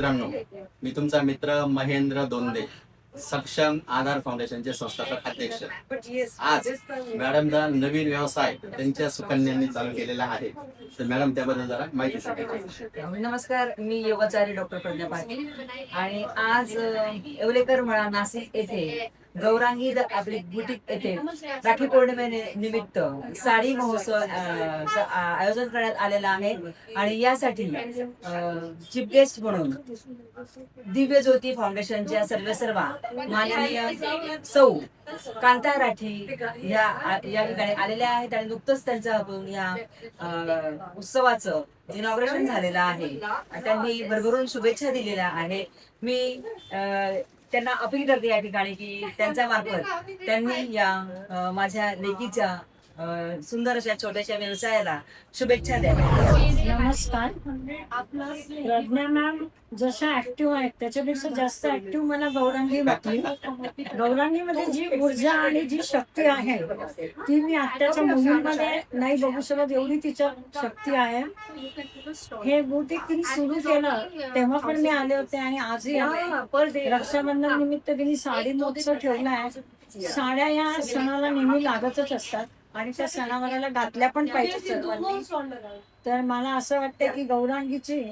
मित्रांनो, मी तुमचा मित्र महेंद्र दोंदे, सक्षम आधार फाउंडेशनचे संस्थापक अध्यक्ष। आज मॅडमचा नवीन व्यवसाय त्यांच्या सुकन्यांनी चालू केलेला आहे, तर मॅडम त्याबद्दल जरा माहिती सांगा। नमस्कार, मी योगाचार्य डॉक्टर प्रज्ञा पाटील आणि आज येवलेकर मळा नाशिक येथे गौरांगी द ॲप्लिक बुटीक येथे राखी पौर्णिमेनिमित्त साडी महोत्सव आयोजन करण्यात आलेला आहे आणि यासाठी चीफ गेस्ट म्हणून दिव्य ज्योती फाउंडेशनच्या सर्वेसर्वा माननीय सौ कांता राठी या ठिकाणी आलेल्या आहेत आणि नुकतंच त्यांचं या उत्सवाचं इनॉग्रेशन झालेलं आहे। त्यांनी भरभरून शुभेच्छा दिलेल्या आहे। मी त्यांना अपील करते या ठिकाणी की त्यांच्या मार्फत त्यांनी या माझ्या लेकीच्या सुंदर अशा छोट्याशा व्यवसायाला शुभेच्छा द्याव्या। नमस्कार, प्रज्ञा मॅम जशा ऍक्टिव्ह आहेत त्याच्यापेक्षा जास्त ऍक्टिव्ह मला गौरांगी वाटली। गौरांगीमध्ये जी ऊर्जा आणि जी शक्ती आहे ती मी आत्ताच्या मुलींमध्ये नाही बघू शकत, एवढी तिच्यात शक्ती आहे। हे बुटीक तिने सुरू केलं तेव्हा पण मी आले होते आणि आजही आले। रक्षाबंधन निमित्त तिने साडी महोत्सव ठेवला आहे। साड्या या सणाला नेहमी लागतच असतात आणि त्या सणावाराला घातल्या पण पाहिजे सर्वांनी। तर मला असं वाटतं की गौरांगीची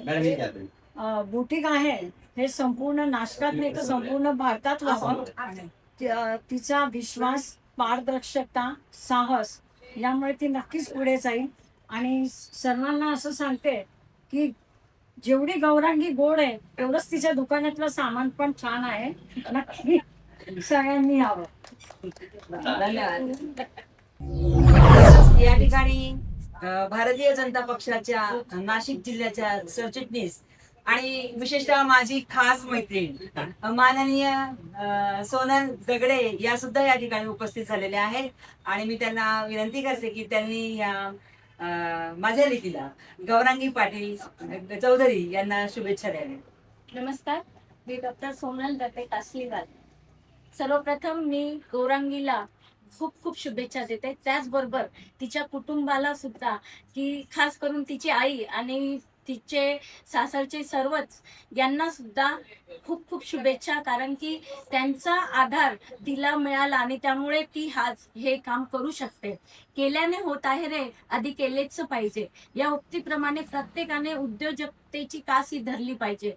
बुटीक आहे हे संपूर्ण नाशकात नाही तर संपूर्ण भारतात व्हावं। तिचा विश्वास, पारदर्शकता, साहस यामुळे ती नक्कीच पुढे जाईल आणि सर्वांना असं सांगते की जेवढी गौरांगी गोड आहे तेवढंच तिच्या दुकानातलं सामान पण छान आहे। नक्की सगळ्यांनी यावं। धन्यवाद। या ठिकाणी भारतीय जनता पक्षाच्या नाशिक जिल्ह्याच्या सरचिटणीस आणि विशेषतः माझी खास मैत्रीण माननीय सोनल दगडे या सुद्धा या ठिकाणी उपस्थित झालेल्या आहेत आणि मी त्यांना विनंती करते की त्यांनी या माझ्या लेकीला गौरांगी पाटील चौधरी यांना शुभेच्छा द्याव्या। नमस्कार, मी डॉक्टर सोनल दगडे कासलीवाल। सर्वप्रथम मी गौरांगीला खूप खूप शुभेच्छा देते, त्याचबरोबर तिच्या कुटुंबाला सुद्धा, की खास करून तिची आई आणि तिचे सासरचे सर्वच यांना सुद्धा खूप खूप शुभेच्छा, कारण की त्यांचा आधार तिला मिळाला आणि त्यामुळे ती हे काम करू शकते। केल्याने होत आहे रे, आधी केलेच पाहिजे या उक्तीप्रमाणे प्रत्येकाने उद्योजकतेची कास ही धरली पाहिजे।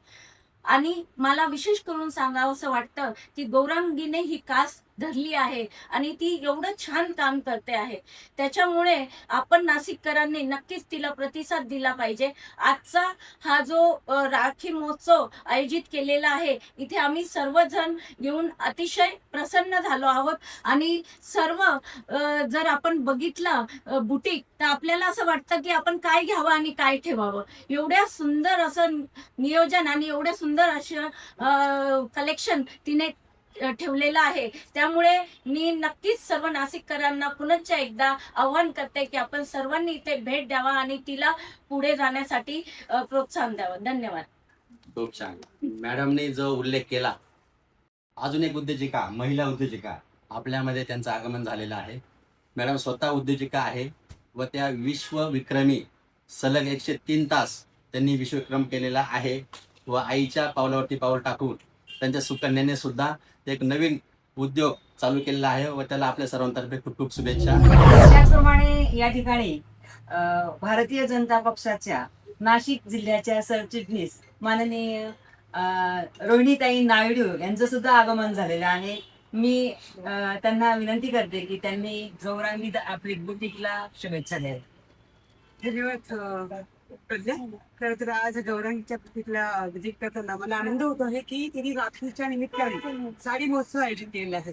आणि मला विशेष करून सांगावं असं वाटतं की गौरांगीने ही कास धरली आहे आणि ती एवढं छान काम करते आहे, त्याच्यामुळे आपण नाशिककरांनी नक्कीच तिला प्रतिसाद दिला पाहिजे। आजचा हा जो राखी महोत्सव आयोजित केलेला आहे, इथे आम्ही सर्वजण येऊन अतिशय प्रसन्न झालो आहोत आणि सर्व जर आपण बघितलं बुटीक तर आपल्याला असं वाटतं की आपण काय घ्यावं आणि काय ठेवावं। एवढ्या सुंदर असं नियोजन आणि एवढे सुंदर असं कलेक्शन तिने ठेवलेलं आहे, त्यामुळे मी नक्कीच सर्व नाशिककरांना पुनश्च एकदा आव्हान करते की आपण सर्वांनी इथे भेट द्यावा आणि तिला पुढे जाण्यासाठी प्रोत्साहन द्यावं। धन्यवाद। खूप छान। मॅडमने जो उल्लेख केला, अजून एक उद्योजिका, महिला उद्योजिका आपल्यामध्ये त्यांचं आगमन झालेलं आहे। मॅडम स्वतः उद्योजिका आहे व त्या विश्वविक्रमी सलग 103 तास त्यांनी विश्वविक्रम केलेला आहे व आईच्या पावलावरती पाऊल टाकून त्यांच्या सुकन्याने सुद्धा एक नवीन उद्योग चालू केलेला आहे व त्याला आपल्या सर्वांतर्फे खूप खूप शुभेच्छा। त्याचप्रमाणे या ठिकाणी भारतीय जनता पक्षाच्या नाशिक जिल्ह्याच्या सरचिटणीस माननीय रोहिणीताई नायडू यांचं सुद्धा आगमन झालेलं आहे। मी त्यांना विनंती करते की त्यांनी गौरांगी द ॲप्लिक बुटीकला शुभेच्छा द्याव्या। धन्यवाद प्रज्ञा। खरं तर आज गौरांगीच्या बुटीकला व्हिजिट करताना मला आनंद होतो आहे की तिने रात्रीच्या निमित्ताने साडी महोत्सव आयोजित केलेला आहे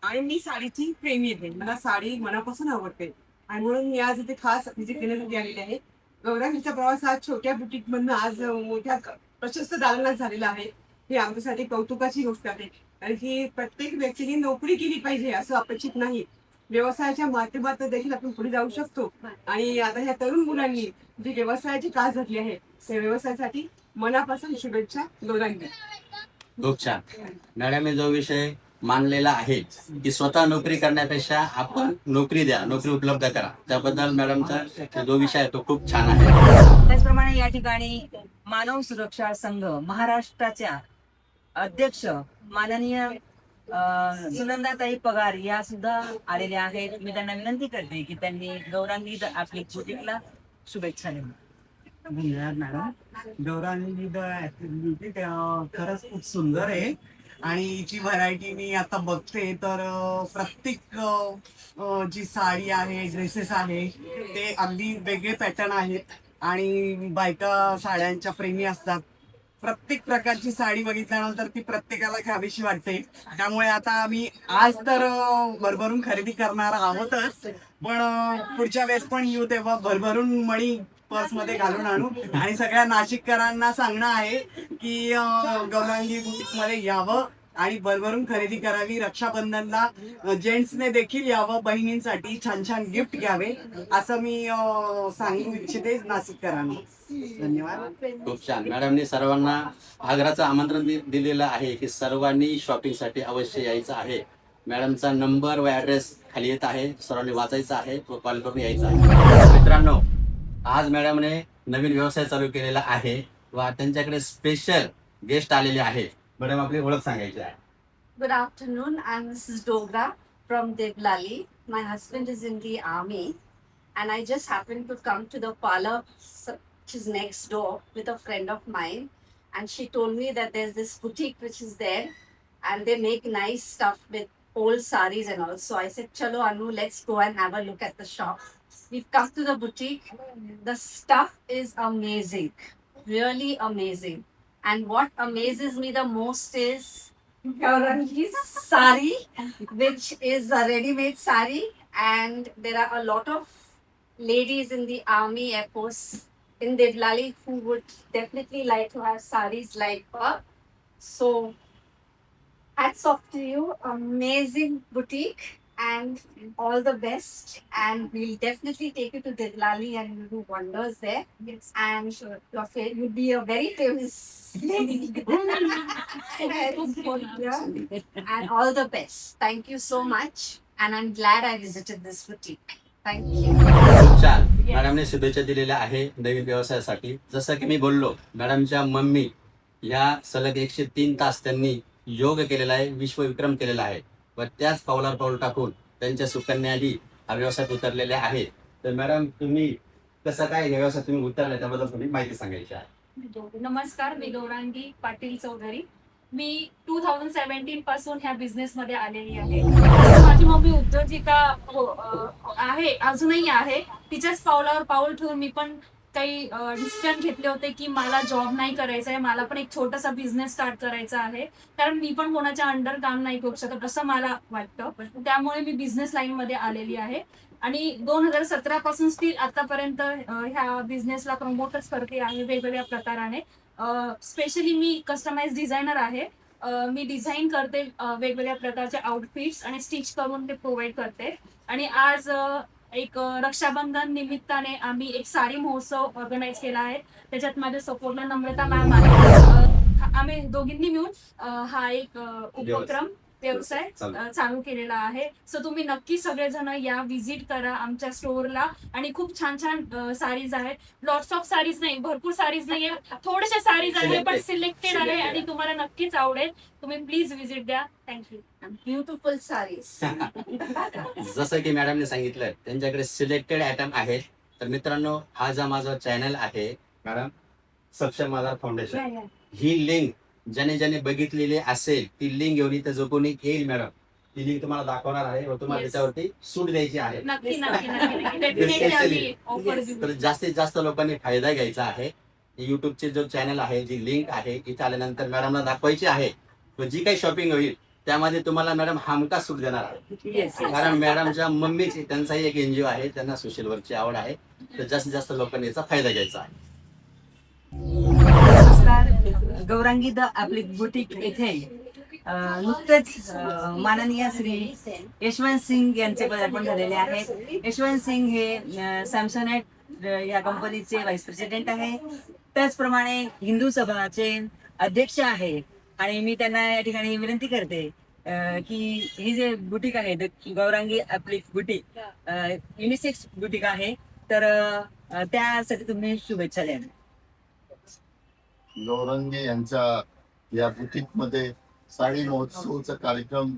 आणि मी साडीची प्रेमी आहे, मला साडी मनापासून आवडते आणि म्हणून मी आज इथे खास व्हिजिट देण्यासाठी आलेली आहे। गौरांगीचा प्रवास आज छोट्या बुटीक मधून आज मोठ्या प्रशस्त दालनात झालेला आहे, ही आमच्यासाठी कौतुकाची गोष्ट आहे। कारण की प्रत्येक व्यक्तीने नोकरी केली पाहिजे असं अपेक्षित नाही, व्यवसायाच्या माध्यमातून देखील आपण पुढे जाऊ शकतो आणि आता ह्या तरुण मुलांनी जी व्यवसायाची कास धरली आहे त्या व्यवसायासाठी मनापासून शुभेच्छा गौरांगी। खूप छान। मॅडमने जो विषय मानलेला आहे की स्वतः नोकरी करण्यापेक्षा आपण नोकरी द्या, नोकरी उपलब्ध करा, त्याबद्दल मॅडमचा जो विषय आहे तो खूप छान आहे। त्याचप्रमाणे या ठिकाणी मानव सुरक्षा संघ महाराष्ट्राच्या अध्यक्ष माननीय सुनंदाताई पगार या सुद्धा आलेल्या आहेत. मी त्यांना विनंती करते की त्यांनी गौरांगी द ॲप्लिक बुटीकला शुभेच्छा द्यावी. धन्यवाद मॅडम. गौरांगी द ॲक्टिव्हिटी खरंच खूप सुंदर आहे आणि हिची व्हरायटी मी आता बघते तर प्रत्येक जी साडी आहे, ड्रेसेस आहे ते अगदी वेगळे पॅटर्न आहेत आणि बायका साड्यांच्या प्रेमी असतात. प्रत्येक प्रकारची साडी बघितल्यानंतर ती प्रत्येकाला घ्यावीशी वाटते. त्यामुळे आता आम्ही आज तर भरभरून खरेदी करणार आहोतच, पण पुढच्या वेळेस पण येऊ तेव्हा भरभरून मणी पर्समध्ये घालून आणू आणि सगळ्या नाशिककरांना सांगणं आहे की गौरांगी बुटीकमध्ये यावं आणि भरभरून खरेदी करावी. रक्षाबंधनला जेंट्सने देखील यावं, बहिणींसाठी छान छान गिफ्ट घ्यावे असं मी सांगू इच्छिते नाशिककरांना. धन्यवाद. खूप छान. मॅडमनी सर्वांना आग्राचं आमंत्रण दिलेलं आहे की सर्वांनी शॉपिंगसाठी अवश्य यायचं आहे. मॅडमचा नंबर व ॲड्रेस खाली येत आहे, सर्वांनी वाचायचा आहे व कॉल करून यायचं आहे. मित्रांनो, आज मॅडमने नवीन व्यवसाय चालू केलेला आहे व त्यांच्याकडे स्पेशल गेस्ट आलेले आहे. मॅडम, आपली ओळख सांगायची आहे. Good afternoon. I'm Mrs. Dogra from Devlali. My husband is in the army, and I just happened to come to the parlor, which is next door, with a friend of mine. And she told me that there's this boutique which is there, and they make nice stuff with old saris and all. So I said, "Chalo Anu, let's go and have a look at the shop." We've come to the boutique. The stuff is amazing, really amazing. And what amazes me the most is Gaurangi's sari, which is a ready-made sari, and there are a lot of ladies in the army, air force in Devlali who would definitely like to have saris like her. So, hats off to you, amazing boutique, and all the best. And we'll definitely take you to Devlali and you'll do wonders there. Yes. And you'll be a very famous lady. And all the best. Thank you so much. And I'm glad I visited this boutique. Thank you. खूप छान. मॅडमने शुभेच्छा दिलेल्या आहे नवीन व्यवसायासाठी. जसं की मी बोललो, मॅडमच्या mummy या सलग 103 तास त्यांनी योग केलेला आहे, विश्वविक्रम केलेला आहे व त्याच पावलावर पाऊल टाकून त्यांच्या सुकन्याही हा व्यवसायात उतरलेल्या आहेत. तर मॅडम, तुम्ही कसं काय या व्यवसायात तुम्ही उतरले त्याबद्दल तुम्ही माहिती सांगायची आहे. नमस्कार, मी गौरांगी पाटील चौधरी. मी 2017 पासून ह्या बिझनेस मध्ये आलेली आहे. माझी मम्मी उद्योजिका आहे, अजूनही आहे. तिच्याच पावलावर पाऊल ठेवून मी पण काही डिसिजन घेतले होते की मला जॉब नाही करायचा आहे, मला पण एक छोटासा बिझनेस स्टार्ट करायचा आहे. कारण मी पण कोणाच्या अंडर काम नाही करू शकत असं मला वाटतं. त्यामुळे मी बिझनेस लाईन मध्ये आलेली आहे आणि 2017 पासून स्टील आतापर्यंत ह्या बिझनेसला प्रमोटच करते आहे वेगवेगळ्या प्रकाराने. स्पेशली मी कस्टमाइज डिझायनर आहे. मी डिझाईन करते वेगवेगळ्या प्रकारचे आउटफिट्स आणि स्टिच करून ते प्रोव्हाइड करते. आणि आज एक रक्षाबंधन निमित्ताने आम्ही एक साडी महोत्सव ऑर्गनाईज केला आहे. त्याच्यात माझ्या सपोर्टला नम्रता मॅम आहे. आम्ही दोघींनी मिळून हा एक उपक्रम व्यवसाय चालू केलेला आहे. सो तुम्ही नक्की सगळेजण या, व्हिजिट करा आमच्या स्टोअरला. आणि खूप छान छान साडीज आहेत. लॉट्स ऑफ साडीज नाही, भरपूर साडीज नाहीये, थोडेसे साडीज आहे पण सिलेक्टेड आहे आणि तुम्हाला नक्कीच आवडेल. तुम्ही प्लीज व्हिजिट द्या. थँक्यू. Beautiful saris. जसं की मॅडमने सांगितलं, त्यांच्याकडे सिलेक्टेड आयटम आहेत. तर मित्रांनो, हा जो माझा चॅनल आहे मॅडम, सक्षम आधार फाउंडेशन, ही लिंक ज्याने बघितलेली असेल ती लिंक घेऊन इथं जो कोणी येईल मॅडम, ती लिंक तुम्हाला दाखवणार आहे व तुम्हाला त्याच्यावरती सूट द्यायची आहे. नक्की नक्की नक्की डेफिनेटली आम्ही ऑफर देऊ. तर जास्तीत जास्त लोकांनी फायदा घ्यायचा आहे. युट्यूबचे जो चॅनल आहे, जी लिंक आहे, इथे आल्यानंतर मॅडमला दाखवायची आहे. व जी काही शॉपिंग होईल त्यामध्ये तुम्हाला मॅडम हमखास सूट देणार आहे. कारण मॅडमच्या मम्मीची, त्यांचाही एक एनजीओ आहे, त्यांना सोशल वर्कची आवड आहे. तर जास्तीत जास्त लोकांनी याचा फायदा घ्यायचा आहे. नमस्कार. गौरांगी द ॲप्लिक बुटीक येथे नुकतेच माननीय श्री यशवंत सिंग यांचे पदार्पण झालेले आहेत. यशवंत सिंग हे सॅमसोनेट या कंपनीचे व्हाईस प्रेसिडेंट आहे. त्याचप्रमाणे हिंदू सभाचे अध्यक्ष आहे. आणि मी त्यांना या ठिकाणी विनंती करते की ही जे बुटीक आहे, गौरांगी ॲप्लिक बुटीक युनिसेक्स बुटीक आहे, तर त्यासाठी तुम्ही शुभेच्छा द्या. गौरंगी यांच्या या बुटीकमध्ये साडी महोत्सवचा कार्यक्रम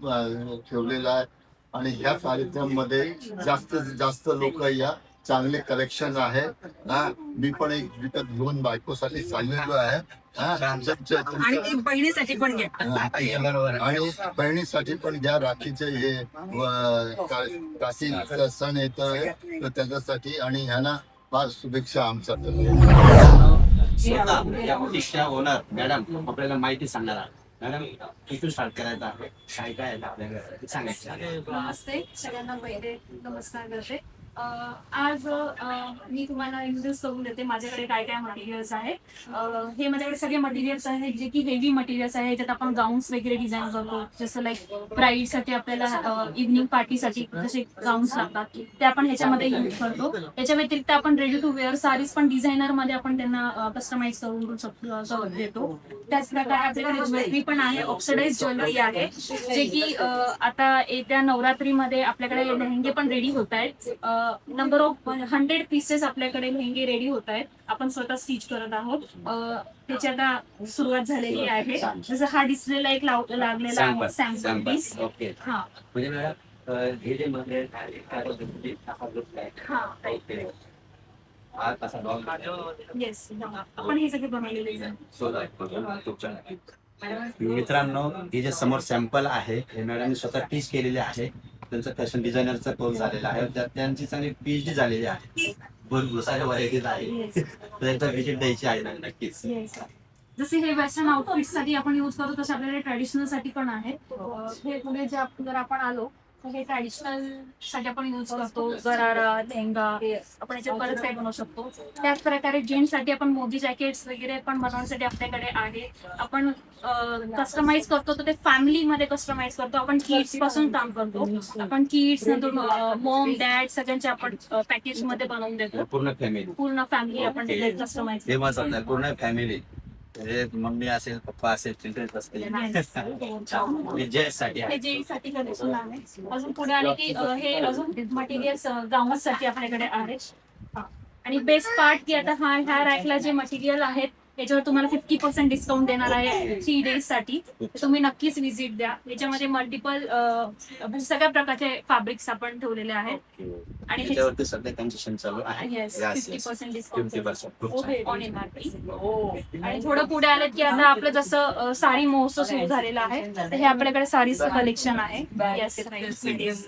ठेवलेला आहे आणि ह्या कार्यक्रममध्ये जास्तीत जास्त लोक या चांगले कलेक्शन आहे. मी पण एक विकत घेऊन बायकोसाठी चाललेलो आहे. आणि एक बहिणीसाठी पण घ्या. आणि बहिणीसाठी पण घ्या. राखीचे हे राखीचा सण येत आहे तर त्याच्यासाठी आणि ह्यांना फार शुभेच्छा आमच्या. स्वतः या बुटीकच्या ओनर मॅडम आपल्याला माहिती सांगणार आहे. मॅडम किती स्टार्ट करायचं आहे, काय काय आहे आपल्याला सांगायचं. नमस्ते सगळ्यांना, पहिले नमस्कार करते. आज मी तुम्हाला इंट्रोड्यूस करून देते माझ्याकडे काय काय मटेरियल्स आहेत. हे माझ्याकडे सगळे मटेरियल्स आहेत जे की हेवी मटेरियल्स आहे. ज्यात आपण गाऊन्स वगैरे डिझाईन करतो, जसं लाईक ब्राईडसाठी आपल्याला इव्हनिंग पार्टीसाठी जसे गाऊन्स लागतात ते आपण ह्याच्यामध्ये यूज करतो. याच्या व्यतिरिक्त आपण रेडी टू वेअर साडीज पण डिझायनर मध्ये आपण त्यांना कस्टमाइज करून देतो. त्याच प्रकारे आपल्याकडे ज्वेलरी पण आहे, ऑक्सिडाइज ज्वेलरी आहे जे की आता येत्या नवरात्रीमध्ये आपल्याकडे लेहंगे पण रेडी होत आहेत. नंबर ऑफ 100 पीसेस आपल्याकडे लेहंगे रेडी होत आहेत. आपण स्वतः स्टिच करत आहोत. त्याची आता सुरुवात झालेली आहे. जसं हा डिस्प्लेला एक लागलेला आहे सॅम्पल पीस. ओके. हा म्हणजे मॅडम हे जे मध्ये येस, आपण हे सगळे बनवलेले आहे. मित्रांनो, हे जे समोर सॅम्पल आहे हे मॅडमने स्वतः टीच केलेले आहे. त्यांचा फॅशन डिझायनरचा कोर्स झालेला आहे. त्यात त्यांची चांगली PhD झालेली आहे. भरपूर साऱ्या व्हरायटीज आहेत. तर एकदा व्हिजिट द्यायची आहे ना नक्कीच. जसे हे वेस्टर्न आउटफिट साठी आपण युज करतो तसे आपल्याकडे ट्रॅडिशनल साठी पण आहे. हे पुढे जर आपण आलो तर हे ट्रॅडिशनल साठी आपण युज करतो. गरारा, लेहंगा, आपण याच्यात बरंच काही बनवू शकतो. त्याच प्रकारे जेंट्स साठी आपण मोदी जॅकेट्स वगैरे पण बनवण्यासाठी आपल्याकडे आहे. आपण कस्टमाइज करतो तर ते फॅमिली मध्ये कस्टमाइज करतो. आपण किड्स पासून काम करतो. आपण किड्स नंतर मॉम डॅड सगळ्यांचे आपण पॅकेज मध्ये बनवून देतो. पूर्ण फॅमिली आपण कस्टमाइज हे महत्वाचं आहे. पूर्ण फॅमिली मम्मी असेल, पप्पा असेल, चिल्ड्रन असतील. जेंट्स साठी हे जेंट्स साठी कलेक्शन आहे. अजून पुढे आले की हे अजून मटेरियल्स गाऊन्स साठी आपल्याकडे आहेत. आणि बेस्ट पार्ट की आता ह्या रॅकला जे मटेरियल आहेत याच्यावर तुम्हाला 50% डिस्काउंट देणार आहे 3 days साठी. तुम्ही नक्कीच व्हिजिट द्या. याच्यामध्ये मल्टिपल सगळ्या प्रकारचे फॅब्रिक्स आपण ठेवलेले आहेत. आणि त्याच्यावरती सध्या कन्सेशन चालू आहे. Yes, 50% discount 50%. On MRP. आणि थोडं पुढे आले की आता आपलं जसं साडी महोत्सव सुरू झालेला आहे तर हे आपल्याकडे साडीचं कलेक्शन आहे. येस,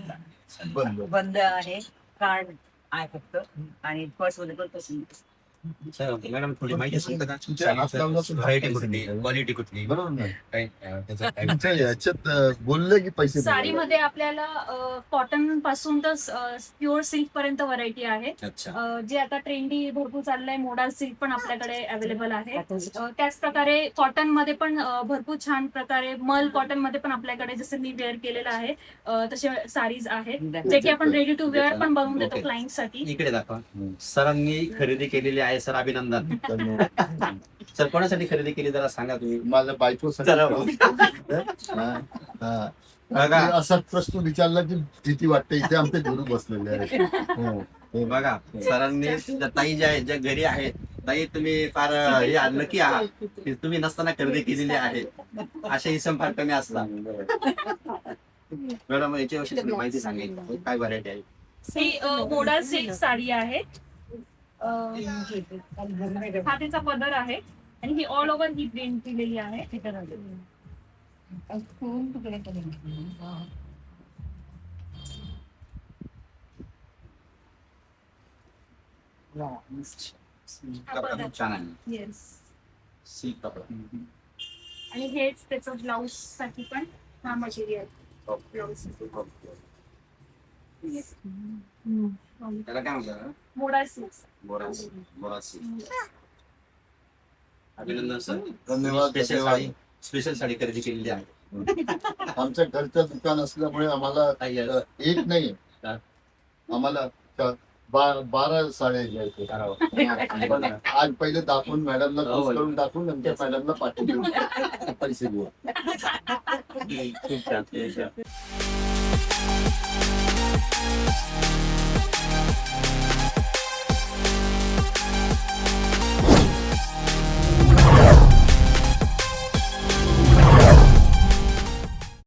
बंद आहे, कार्ड आहे फक्त आणि पर्स मध्ये पण पसंत. मॅडम थोडी माहिती सांगता का? व्हरायटी कुठली, क्वालिटी कुठली? याच्यात बोलले की पैसे साडीमध्ये आपल्याला कॉटन पासून तर प्युअर सिल्क पर्यंत व्हरायटी आहे. अच्छा. जे आता ट्रेंडी भरपूर चाललंय मोडाल सिल्क पण आपल्याकडे अवेलेबल आहे. त्याच प्रकारे कॉटन मध्ये पण भरपूर छान प्रकारे मल कॉटन मध्ये पण आपल्याकडे जसं मी वेअर केलेलं आहे तसे साडीज आहेत जे की आपण रेडी टू वेअर पण बनवून देतो क्लायंट साठी. इकडे दाखवा. सरांनी खरेदी केलेली आहे सर, अभिनंदन. सर कोणासाठी खरेदी केली जरा सांगा तुम्ही. माझ्या बायको असा प्रश्न विचारला की भीती वाटते. इथे आमचे गुरु बसलेले आहेत. बघा सरांनी ताई ज्या आहेत ज्या घरी आहेत, ताई तुम्ही फार हे नक्की आहात की तुम्ही नसताना खरेदी केलेली आहे. अशा इसम फार कमी असतात. मॅडम याच्याविषयी माहिती सांगेल काय व्हरायटी आहे? ही मोडाल सिल्क साडी आहे. हा त्याचा पदर आहे आणि ही ऑल ओव्हर ही प्रिंट केलेली आहे. कपडा छान आहे. येस, सिल्क कपडा. आणि हेच त्याचं ब्लाउज साठी पण हा मटेरियल. ब्लाउज त्याला काय म्हणतात? Modal silk. बोरा सिल्क. अभिनंदन सर. धन्यवाद. स्पेशल साडी खरेदी केलेली आहे. आमच्या घरचं दुकान असल्यामुळे आम्हाला एक नाही, आम्हाला 12 साड्या घ्यायच्या. आज पहिले दाखवून मॅडमला करून दाखवून नंतर मॅडमला पाठवून पैसे घेऊ. खूप छान.